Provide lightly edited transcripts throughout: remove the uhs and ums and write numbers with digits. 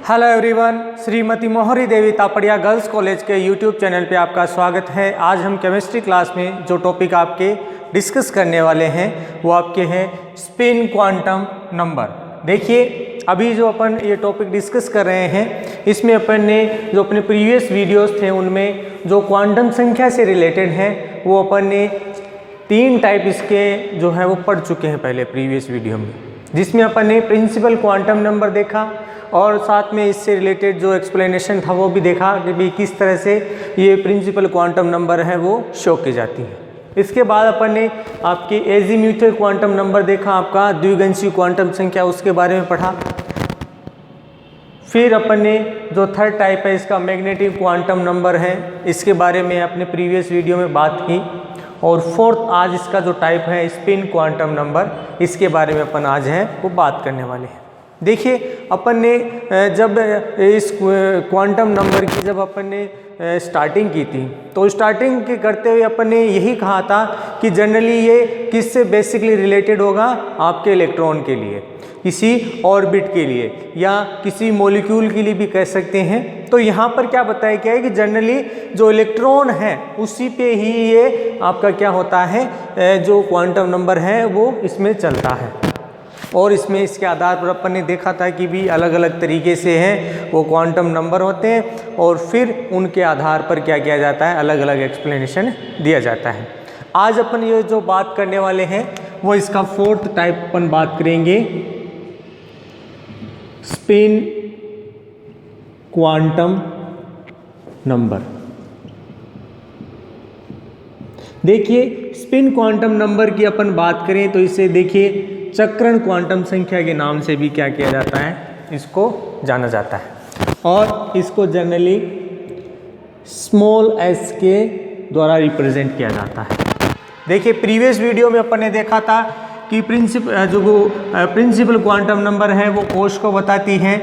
Hello everyone, Shrimati मोहरी देवी Tapadia girls college के YouTube channel पे आपका स्वागत है। आज हम केमिस्ट्री क्लास में जो टॉपिक आपके डिस्कस करने वाले हैं वो आपके हैं स्पिन क्वांटम नंबर। देखिए, अभी जो अपन ये टॉपिक डिस्कस कर रहे हैं इसमें अपन ने जो अपने प्रीवियस वीडियोस थे उनमें जो क्वांटम संख्या से रिलेटेड हैं वो अपन ने 3 टाइप इसके जो है वो पढ़ चुके हैं पहले प्रीवियस वीडियो में, जिसमें अपन ने प्रिंसिपल क्वांटम नंबर देखा और साथ में इससे रिलेटेड जो एक्सप्लेनेशन था वो भी देखा कि भी किस तरह से ये प्रिंसिपल क्वांटम नंबर है वो शो की जाती है। इसके बाद अपन ने आपकी एजीम्यूथल क्वांटम नंबर देखा, आपका द्विगंशीय क्वांटम संख्या, उसके बारे में पढ़ा। फिर अपन ने जो थर्ड टाइप है इसका मैग्नेटिक क्वांटम नंबर है, इसके बारे में अपने प्रीवियस वीडियो में बात की। और फोर्थ आज इसका जो टाइप है स्पिन क्वांटम नंबर, इसके बारे में अपन आज है वो बात करने वाले हैं। देखिए, अपन ने जब इस क्वांटम नंबर की जब अपन ने स्टार्टिंग की थी तो स्टार्टिंग के करते हुए अपन ने यही कहा था कि जनरली ये किससे बेसिकली रिलेटेड होगा, आपके इलेक्ट्रॉन के लिए, किसी ऑर्बिट के लिए या किसी मॉलिक्यूल के लिए भी कह सकते हैं। तो यहाँ पर क्या बताया गया है कि जनरली जो इलेक्ट्रॉन है उसी पे ही ये आपका क्या होता है, जो क्वांटम नंबर है वो इसमें चलता है। और इसमें इसके आधार पर अपन ने देखा था कि भी अलग अलग तरीके से हैं वो क्वांटम नंबर होते हैं और फिर उनके आधार पर क्या किया जाता है, अलग अलग एक्सप्लेनेशन दिया जाता है। आज अपन ये जो बात करने वाले हैं वो इसका फोर्थ टाइप अपन बात करेंगे, स्पिन क्वांटम नंबर। देखिए, स्पिन क्वांटम नंबर की अपन बात करें तो इसे देखिए चक्रण क्वांटम संख्या के नाम से भी क्या किया जाता है, इसको जाना जाता है। और इसको जनरली स्मॉल एस के द्वारा रिप्रेजेंट किया जाता है। देखिए, प्रीवियस वीडियो में अपन ने देखा था कि प्रिंसिपल क्वांटम नंबर है वो कोश को बताती है,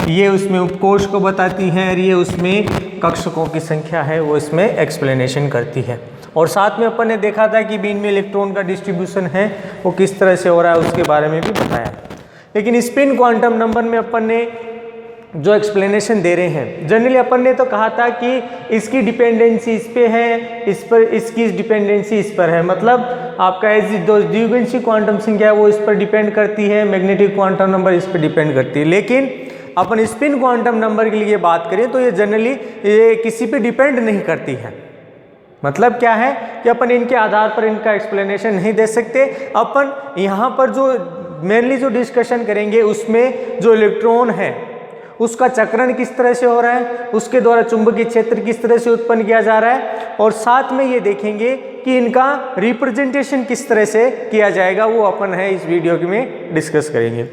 ये उसमें उपकोश को बताती है और ये उसमें कक्षकों की संख्या है वो इसमें एक्सप्लेनेशन करती है। और साथ में अपन ने देखा था कि बीन में इलेक्ट्रॉन का डिस्ट्रीब्यूशन है वो किस तरह से हो रहा है उसके बारे में भी बताया। लेकिन स्पिन क्वांटम नंबर में अपन ने जो एक्सप्लेनेशन दे रहे हैं, जनरली अपन ने तो कहा था कि इसकी डिपेंडेंसी इस पे है, इस पर इसकी डिपेंडेंसी इस पर है, मतलब आपका द्विगंशीय क्वांटम संख्या वो इस पर डिपेंड करती है, मैग्नेटिक क्वांटम नंबर इस पर डिपेंड करती है। लेकिन अपन स्पिन क्वांटम नंबर के लिए बात करें तो ये जनरली ये किसी पे डिपेंड नहीं करती है। मतलब क्या है कि अपन इनके आधार पर इनका एक्सप्लेनेशन नहीं दे सकते। अपन यहाँ पर जो मेनली जो डिस्कशन करेंगे उसमें जो इलेक्ट्रॉन है उसका चक्रण किस तरह से हो रहा है, उसके द्वारा चुंबकीय क्षेत्र किस तरह से उत्पन्न किया जा रहा है, और साथ में ये देखेंगे कि इनका रिप्रेजेंटेशन किस तरह से किया जाएगा, वो अपन है इस वीडियो में डिस्कस करेंगे।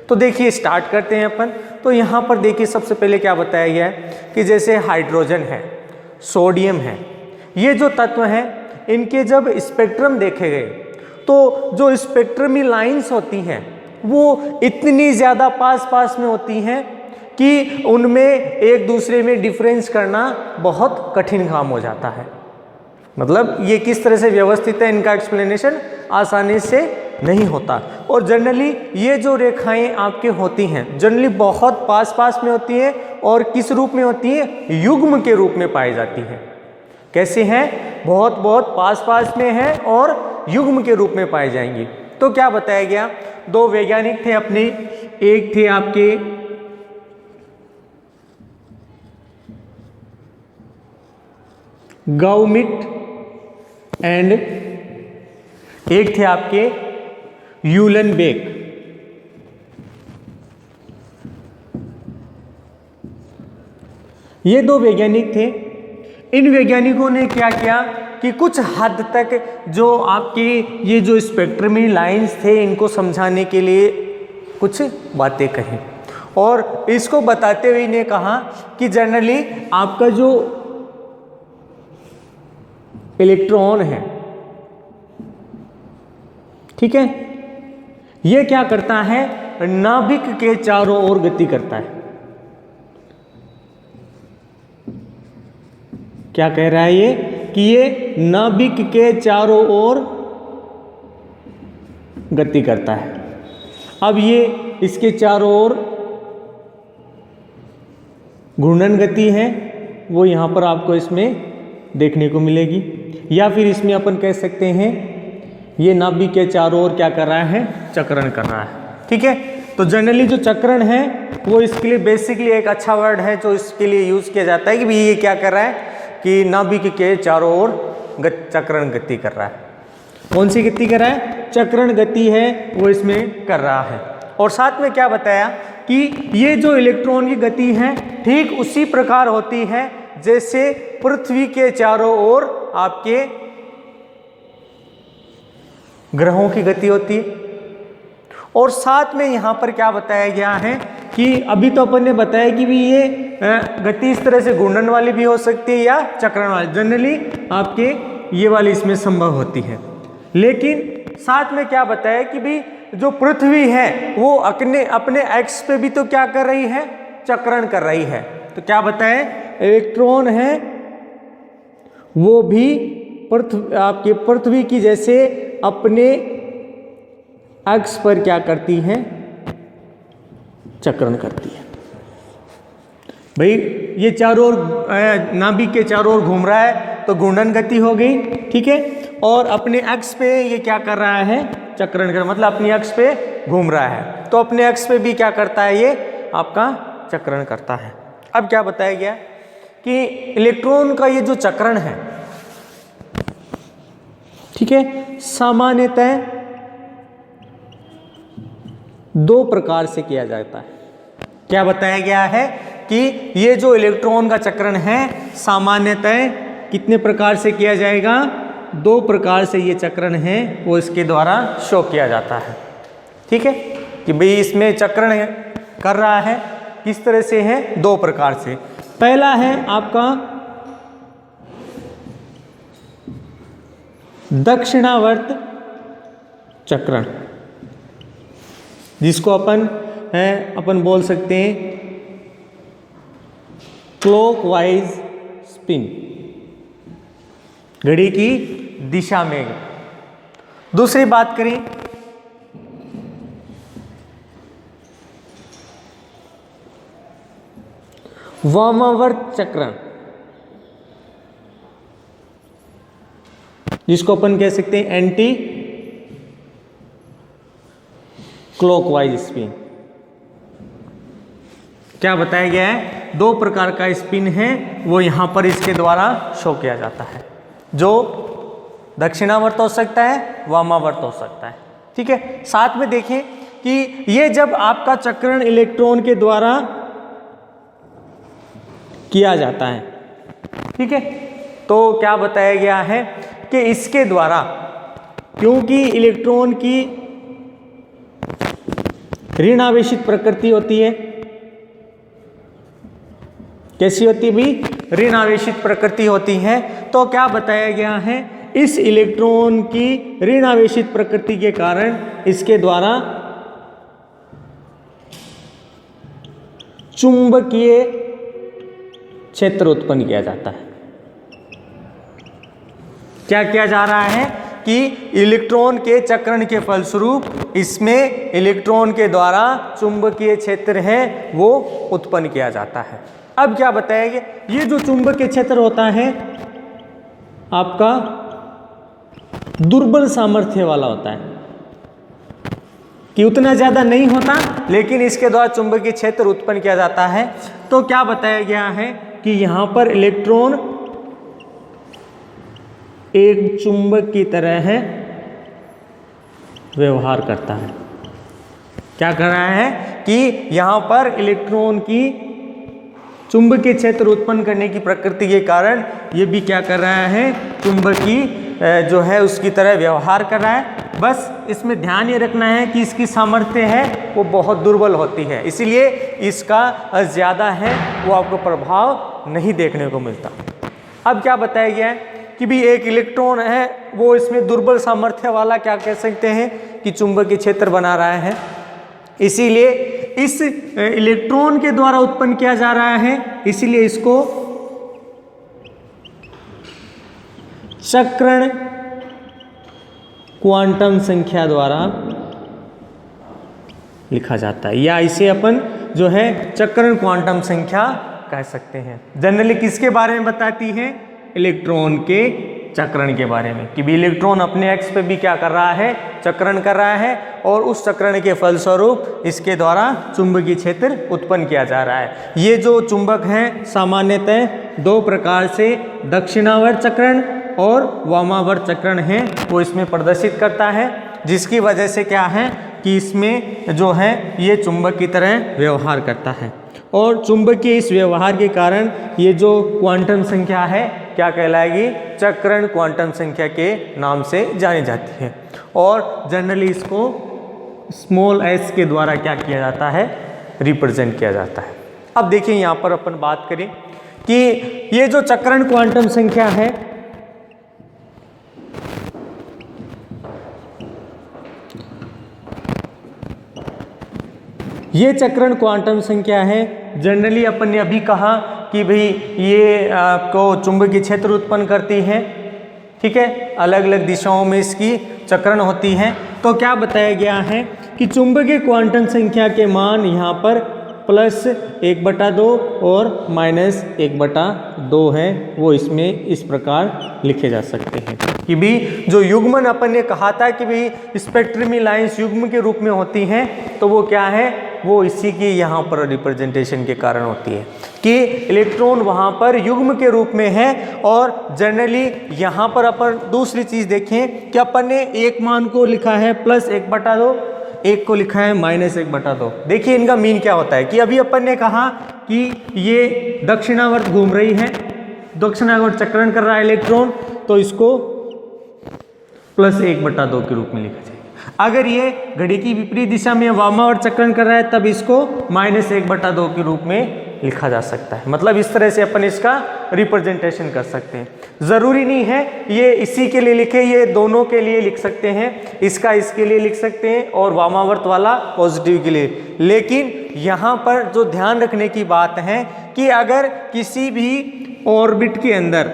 तो देखिए, स्टार्ट करते हैं अपन। तो यहाँ पर देखिए, सबसे पहले क्या बताया गया है कि जैसे हाइड्रोजन है, सोडियम है, ये जो तत्व हैं इनके जब स्पेक्ट्रम देखे गए तो जो स्पेक्ट्रमी लाइंस होती हैं वो इतनी ज़्यादा पास में होती हैं कि उनमें एक दूसरे में डिफरेंस करना बहुत कठिन काम हो जाता है। मतलब ये किस तरह से व्यवस्थित है, इनका एक्सप्लेनेशन आसानी से नहीं होता। और जनरली ये जो रेखाएं आपके होती हैं जनरली बहुत पास में होती हैं और किस रूप में होती हैं, युग्म के रूप में पाई जाती हैं। कैसे हैं, बहुत पास में हैं और युग्म के रूप में पाई जाएंगी। तो क्या बताया गया, 2 वैज्ञानिक थे अपने, एक थे आपके गाउमिट एंड एक थे आपके यूलेनबेक। ये 2 वैज्ञानिक थे। इन वैज्ञानिकों ने क्या किया कि कुछ हद तक जो आपकी ये जो स्पेक्ट्रमी लाइंस थे इनको समझाने के लिए कुछ बातें कही और इसको बताते हुए इन्हें कहा कि जनरली आपका जो इलेक्ट्रॉन है, ठीक है, ये क्या करता है, नाभिक के चारों ओर गति करता है। क्या कह रहा है ये कि ये नाभिक के चारों ओर गति करता है। अब ये इसके चारों ओर घूर्णन गति है वो यहाँ पर आपको इसमें देखने को मिलेगी, या फिर इसमें अपन कह सकते हैं ये नाभिक के चारों ओर क्या कर रहा है, चक्रण कर रहा है। ठीक है, तो जनरली जो चक्रण है वो इसके लिए बेसिकली एक अच्छा वर्ड है जो इसके लिए यूज किया जाता है कि भाई ये क्या कर रहा है कि नाभिक के चारों ओर चक्रण गति कर रहा है। कौन सी गति कर रहा है, चक्रण गति है वो इसमें कर रहा है। और साथ में क्या बताया कि ये जो इलेक्ट्रॉन की गति है ठीक उसी प्रकार होती है जैसे पृथ्वी के चारों ओर आपके ग्रहों की गति होती है। और साथ में यहाँ पर क्या बताया गया है कि अभी तो अपन ने बताया कि भी ये गति इस तरह से घूर्णन वाली भी हो सकती है या चक्रण वाली, जनरली आपके ये वाली इसमें संभव होती है। लेकिन साथ में क्या बताया कि भी जो पृथ्वी है वो अपने एक्स पे भी तो क्या कर रही है, चक्रण कर रही है। तो क्या बताए, इलेक्ट्रॉन है वो भी आपके पृथ्वी की जैसे अपने एक्स पर क्या करती है, चक्रण करती है। भाई ये चारों ओर नाभिक के चारों ओर घूम रहा है तो घूर्णन गति हो गई। ठीक है, और अपने एक्स पे ये क्या कर रहा है, चक्रण कर, मतलब अपनी एक्स पे घूम रहा है तो अपने एक्स पे भी क्या करता है, ये आपका चक्रण करता है। अब क्या बताया गया कि इलेक्ट्रॉन का ये जो चक्रण है, ठीक है, सामान्यतः दो प्रकार से किया जाता है। क्या बताया गया है कि ये जो इलेक्ट्रॉन का चक्रण है सामान्यतः कितने प्रकार से किया जाएगा, दो प्रकार से ये चक्रण है वो इसके द्वारा शो किया जाता है। ठीक है, कि भाई इसमें चक्रण कर रहा है किस तरह से है, दो प्रकार से। पहला है आपका दक्षिणावर्त चक्रण, जिसको अपन बोल सकते हैं क्लॉकवाइज स्पिन, घड़ी की दिशा में। दूसरी बात करें वामावर्त चक्रण, जिसको अपन कह सकते हैं एंटी क्लॉकवाइज स्पिन। क्या बताया गया है, दो प्रकार का स्पिन है वो यहां पर इसके द्वारा शो किया जाता है, जो दक्षिणावर्त हो सकता है, वामावर्त हो सकता है। ठीक है, साथ में देखें कि ये जब आपका चक्रण इलेक्ट्रॉन के द्वारा किया जाता है, ठीक है, तो क्या बताया गया है कि इसके द्वारा, क्योंकि इलेक्ट्रॉन की ऋण आवेशित प्रकृति होती है, कैसी होती भी, ऋण आवेशित प्रकृति होती है, तो क्या बताया गया है, इस इलेक्ट्रॉन की ऋण आवेशित प्रकृति के कारण इसके द्वारा चुंबकीय क्षेत्र उत्पन्न किया जाता है। क्या किया जा रहा है कि इलेक्ट्रॉन के चक्रण के फलस्वरूप इसमें इलेक्ट्रॉन के द्वारा चुंबकीय क्षेत्र है वो उत्पन्न किया जाता है। अब क्या बताया गया, ये जो चुंबकीय क्षेत्र होता है आपका दुर्बल सामर्थ्य वाला होता है, कि उतना ज्यादा नहीं होता लेकिन इसके द्वारा चुंबकीय क्षेत्र उत्पन्न किया जाता है। तो क्या बताया गया है कि यहां पर इलेक्ट्रॉन एक चुंबक की तरह है व्यवहार करता है। क्या कर रहा है कि यहां पर इलेक्ट्रॉन की चुंबकीय क्षेत्र उत्पन्न करने की प्रकृति के कारण ये भी क्या कर रहा है, चुंबकीय जो है उसकी तरह व्यवहार कर रहा है। बस इसमें ध्यान ये रखना है कि इसकी सामर्थ्य है वो बहुत दुर्बल होती है, इसीलिए इसका ज़्यादा है वो आपको प्रभाव नहीं देखने को मिलता। अब क्या बताया गया है कि भी एक इलेक्ट्रॉन है वो इसमें दुर्बल सामर्थ्य वाला क्या कह सकते हैं कि चुंबकीय क्षेत्र बना रहा है, इसीलिए इस इलेक्ट्रॉन के द्वारा उत्पन्न किया जा रहा है, इसीलिए इसको चक्रण क्वांटम संख्या द्वारा लिखा जाता है, या इसे अपन जो है चक्रण क्वांटम संख्या कह सकते हैं। जनरली किसके बारे में बताती है? इलेक्ट्रॉन के चक्रण के बारे में, कि भी इलेक्ट्रॉन अपने एक्स पे भी क्या कर रहा है? चक्रण कर रहा है, और उस चक्रण के फलस्वरूप इसके द्वारा चुंबकीय क्षेत्र उत्पन्न किया जा रहा है। ये जो चुंबक हैं सामान्यतः दो प्रकार से, दक्षिणावर्त चक्रण और वामावर्त चक्रण है, वो इसमें प्रदर्शित करता है, जिसकी वजह से क्या है कि इसमें जो है ये चुंबक की तरह व्यवहार करता है। और चुंबकीय इस व्यवहार के कारण ये जो क्वांटम संख्या है क्या कहलाएगी? चक्रण क्वांटम संख्या के नाम से जानी जाती है। और जनरली इसको स्मॉल s के द्वारा क्या किया जाता है? रिप्रेजेंट किया जाता है। अब देखिए यहाँ पर अपन बात करें कि ये जो चक्रण क्वांटम संख्या है, ये चक्रण क्वांटम संख्या है, जनरली अपन ने अभी कहा कि भाई ये आपको चुंबकीय क्षेत्र उत्पन्न करती है, ठीक है, अलग अलग दिशाओं में इसकी चक्रण होती है। तो क्या बताया गया है कि चुंबकीय क्वांटम संख्या के मान यहाँ पर +1/2 और -1/2 है, वो इसमें इस प्रकार लिखे जा सकते हैं कि भी जो युग्मन अपन ने कहा था कि भाई स्पेक्ट्रमी लाइंस युग्म के रूप में होती हैं, तो वो क्या है? वो इसी की यहाँ पर रिप्रेजेंटेशन के कारण होती है कि इलेक्ट्रॉन वहाँ पर युग्म के रूप में है। और जनरली यहाँ पर अपन दूसरी चीज़ देखें कि अपन ने एक मान को लिखा है +1/2, एक को लिखा है -1/2। देखिए इनका मीन क्या होता है कि अभी अपन ने कहा कि ये दक्षिणावर्त घूम रही है, दक्षिणावर्त चक्रण कर रहा है इलेक्ट्रॉन, तो इसको +1/2 के रूप में लिखा जाए। अगर ये घड़ी की विपरीत दिशा में वामावर्त चक्रण कर रहा है, तब इसको -1/2 के रूप में लिखा जा सकता है। मतलब इस तरह से अपन इसका रिप्रेजेंटेशन कर सकते हैं। ज़रूरी नहीं है ये इसी के लिए लिखे, ये दोनों के लिए लिख सकते हैं, इसका इसके लिए लिख सकते हैं और वामावर्त वाला पॉजिटिव के लिए। लेकिन यहाँ पर जो ध्यान रखने की बात है कि अगर किसी भी ऑर्बिट के अंदर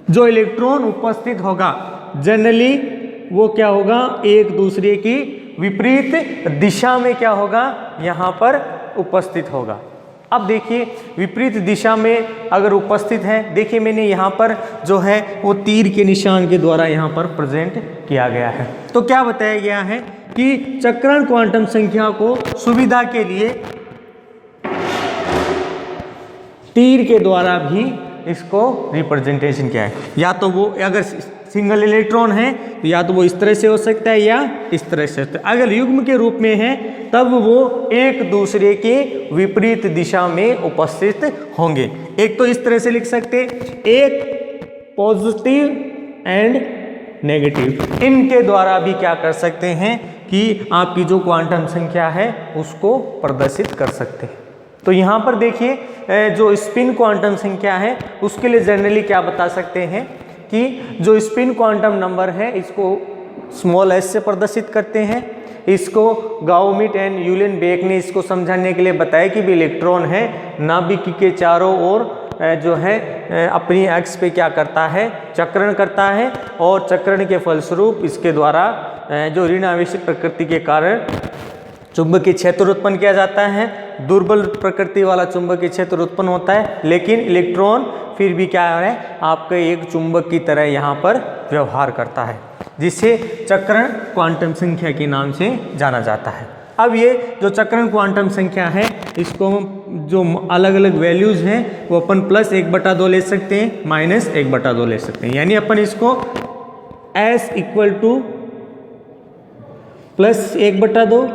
जो इलेक्ट्रॉन उपस्थित होगा, जनरली वो क्या होगा? एक दूसरे की विपरीत दिशा में क्या होगा? यहाँ पर उपस्थित होगा। अब देखिए विपरीत दिशा में अगर उपस्थित है, देखिए मैंने यहाँ पर जो है वो तीर के निशान के द्वारा यहाँ पर प्रेजेंट किया गया है। तो क्या बताया गया है कि चक्रण क्वांटम संख्या को सुविधा के लिए तीर के द्वारा भी इसको रिप्रेजेंटेशन किया है। या तो वो अगर सिंगल इलेक्ट्रॉन है तो या तो वो इस तरह से हो सकता है या इस तरह से। अगर युग्म के रूप में है तब वो एक दूसरे के विपरीत दिशा में उपस्थित होंगे। एक तो इस तरह से लिख सकते, एक पॉजिटिव एंड नेगेटिव, इनके द्वारा भी क्या कर सकते हैं कि आपकी जो क्वांटम संख्या है उसको प्रदर्शित कर सकते हैं। तो यहाँ पर देखिए जो स्पिन क्वांटम संख्या है उसके लिए जनरली क्या बता सकते हैं कि जो स्पिन क्वांटम नंबर है इसको स्मॉल s से प्रदर्शित करते हैं। इसको गाउमिट एंड यूलेनबेक ने इसको समझाने के लिए बताया कि भी इलेक्ट्रॉन है नाभिक के चारों ओर जो है अपनी एक्स पे क्या करता है? चक्रण करता है, और चक्रण के फलस्वरूप इसके द्वारा जो ऋण आवेशित प्रकृति के कारण चुंबकीय क्षेत्र उत्पन्न किया जाता है। दुर्बल प्रकृति वाला चुंबकीय क्षेत्र उत्पन्न होता है, लेकिन इलेक्ट्रॉन फिर भी क्या है? आपके एक चुंबक की तरह यहाँ पर व्यवहार करता है, जिसे चक्रण क्वांटम संख्या के नाम से जाना जाता है। अब ये जो चक्रण क्वांटम संख्या है इसको जो अलग अलग वैल्यूज़ हैं वो अपन +1/2 ले सकते हैं, -1/2 ले सकते हैं। यानी अपन इसको S = +1/2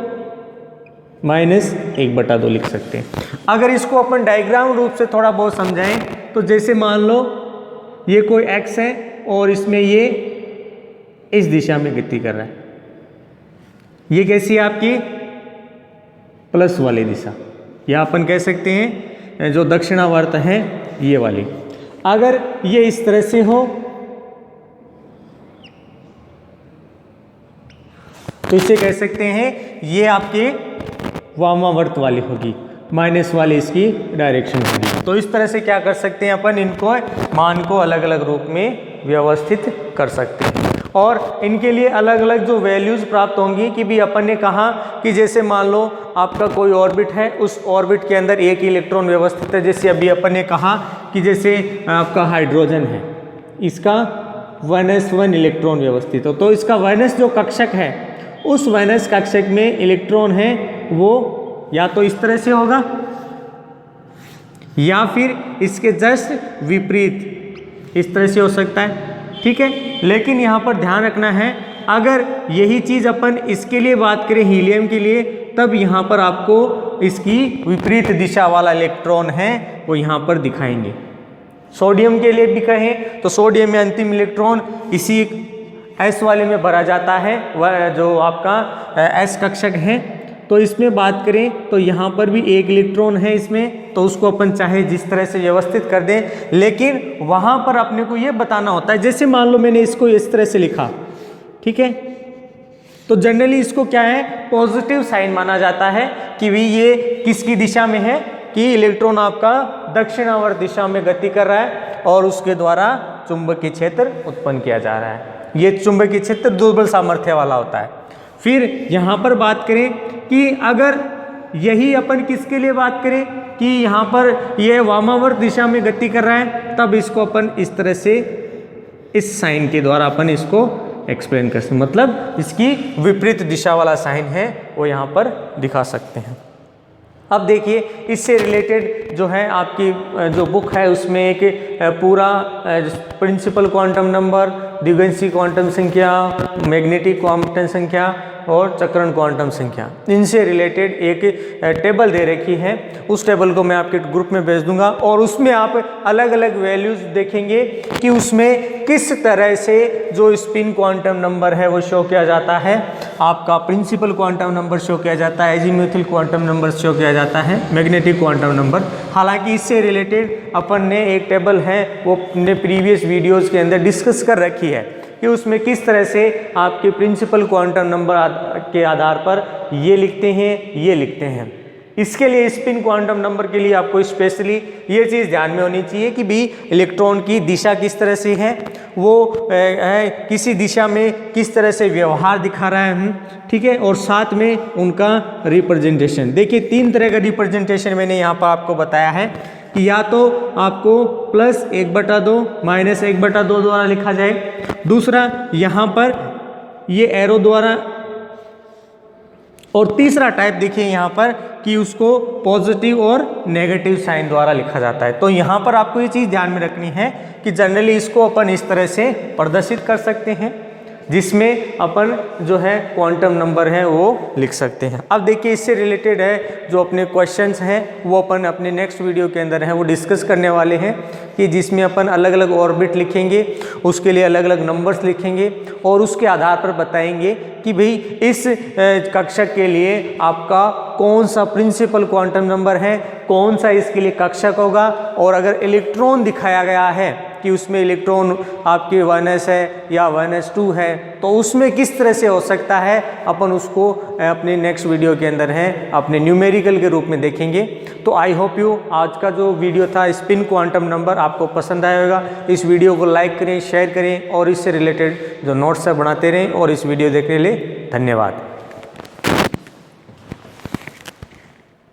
-1/2 लिख सकते हैं। अगर इसको अपन डायग्राम रूप से थोड़ा बहुत समझाएं तो जैसे मान लो ये कोई x है और इसमें ये इस दिशा में गति कर रहा है, ये कैसी है आपकी प्लस वाली दिशा, या अपन कह सकते हैं जो दक्षिणावर्त है ये वाली। अगर ये इस तरह से हो तो इसे कह सकते हैं ये आपके वामावर्त वाली होगी, माइनस वाली इसकी डायरेक्शन होगी। तो इस तरह से क्या कर सकते हैं अपन, इनको मान को अलग अलग रूप में व्यवस्थित कर सकते हैं। और इनके लिए अलग अलग जो वैल्यूज़ प्राप्त होंगी कि भी अपन ने कहा कि जैसे मान लो आपका कोई ऑर्बिट है, उस ऑर्बिट के अंदर एक इलेक्ट्रॉन व्यवस्थित है। जैसे अभी अपन ने कहा कि जैसे आपका हाइड्रोजन है, इसका 1s1 इलेक्ट्रॉन व्यवस्थित हो, तो इसका 1s जो कक्षक है उस 1s कक्षक में इलेक्ट्रॉन है वो या तो इस तरह से होगा या फिर इसके जस्ट विपरीत इस तरह से हो सकता है। ठीक है, लेकिन यहाँ पर ध्यान रखना है, अगर यही चीज़ अपन इसके लिए बात करें हीलियम के लिए, तब यहाँ पर आपको इसकी विपरीत दिशा वाला इलेक्ट्रॉन है वो यहाँ पर दिखाएंगे। सोडियम के लिए भी कहें तो सोडियम में अंतिम इलेक्ट्रॉन इसी S वाले में भरा जाता है, वह जो आपका S कक्षक है। तो इसमें बात करें तो यहाँ पर भी एक इलेक्ट्रॉन है इसमें, तो उसको अपन चाहे जिस तरह से व्यवस्थित कर दें, लेकिन वहाँ पर अपने को ये बताना होता है। जैसे मान लो मैंने इसको इस तरह से लिखा, ठीक है, तो जनरली इसको क्या है, पॉजिटिव साइन माना जाता है कि भी ये किसकी दिशा में है, कि इलेक्ट्रॉन आपका दक्षिणावर्त दिशा में गति कर रहा है और उसके द्वारा चुंबकीय क्षेत्र उत्पन्न किया जा रहा है। ये चुंबकीय क्षेत्र दुर्बल सामर्थ्य वाला होता है। फिर यहाँ पर बात करें कि अगर यही अपन किसके लिए बात करें कि यहाँ पर ये वामावर्त दिशा में गति कर रहा है, तब इसको अपन इस तरह से इस साइन के द्वारा अपन इसको एक्सप्लेन कर सकते हैं, मतलब इसकी विपरीत दिशा वाला साइन है वो यहाँ पर दिखा सकते हैं। अब देखिए इससे रिलेटेड जो है आपकी जो बुक है उसमें एक पूरा प्रिंसिपल क्वांटम नंबर, द्विगंशी क्वांटम संख्या, मैग्नेटिक क्वांटम संख्या और चक्रण क्वांटम संख्या, इनसे रिलेटेड एक टेबल दे रखी है। उस टेबल को मैं आपके ग्रुप में भेज दूंगा और उसमें आप अलग अलग वैल्यूज देखेंगे कि उसमें किस तरह से जो स्पिन क्वांटम नंबर है वो शो किया जाता है, आपका प्रिंसिपल क्वांटम नंबर शो किया जाता है, एजीम्यूथल क्वांटम नंबर शो किया जाता है, मैग्नेटिक क्वांटम नंबर। हालांकि इससे रिलेटेड अपन ने एक टेबल है वो अपने प्रीवियस वीडियोज़ के अंदर डिस्कस कर रखी है कि उसमें किस तरह से आपके प्रिंसिपल क्वांटम नंबर के आधार पर ये लिखते हैं, ये लिखते हैं। इसके लिए स्पिन क्वांटम नंबर के लिए आपको स्पेशली ये चीज़ ध्यान में होनी चाहिए कि भी इलेक्ट्रॉन की दिशा किस तरह से है, वो किसी दिशा में किस तरह से व्यवहार दिखा रहा है, ठीक है, और साथ में उनका रिप्रेजेंटेशन। देखिए 3 तरह का रिप्रेजेंटेशन मैंने यहाँ पर आपको बताया है कि या तो आपको +1/2 -1/2 द्वारा लिखा जाए, दूसरा यहाँ पर ये एरो द्वारा, और तीसरा टाइप देखिए यहाँ पर कि उसको पॉजिटिव और नेगेटिव साइन द्वारा लिखा जाता है। तो यहाँ पर आपको ये चीज़ ध्यान में रखनी है कि जनरली इसको अपन इस तरह से प्रदर्शित कर सकते हैं जिसमें अपन जो है क्वांटम नंबर है वो लिख सकते हैं। अब देखिए इससे रिलेटेड है जो अपने क्वेश्चंस हैं वो अपन अपने नेक्स्ट वीडियो के अंदर है वो डिस्कस करने वाले हैं कि जिसमें अपन अलग अलग ऑर्बिट लिखेंगे, उसके लिए अलग अलग नंबर्स लिखेंगे और उसके आधार पर बताएंगे कि भाई इस कक्षक के लिए आपका कौन सा प्रिंसिपल क्वांटम नंबर है, कौन सा इसके लिए कक्षक होगा, और अगर इलेक्ट्रॉन दिखाया गया है कि उसमें इलेक्ट्रॉन आपके 1s है या 1s2 है तो उसमें किस तरह से हो सकता है, अपन उसको अपने नेक्स्ट वीडियो के अंदर है अपने न्यूमेरिकल के रूप में देखेंगे। तो आई होप यू आज का जो वीडियो था स्पिन क्वांटम नंबर आपको पसंद आया होगा। इस वीडियो को लाइक करें, शेयर करें और इससे रिलेटेड जो नोट्स है बनाते रहें, और इस वीडियो देखने के लिए धन्यवाद।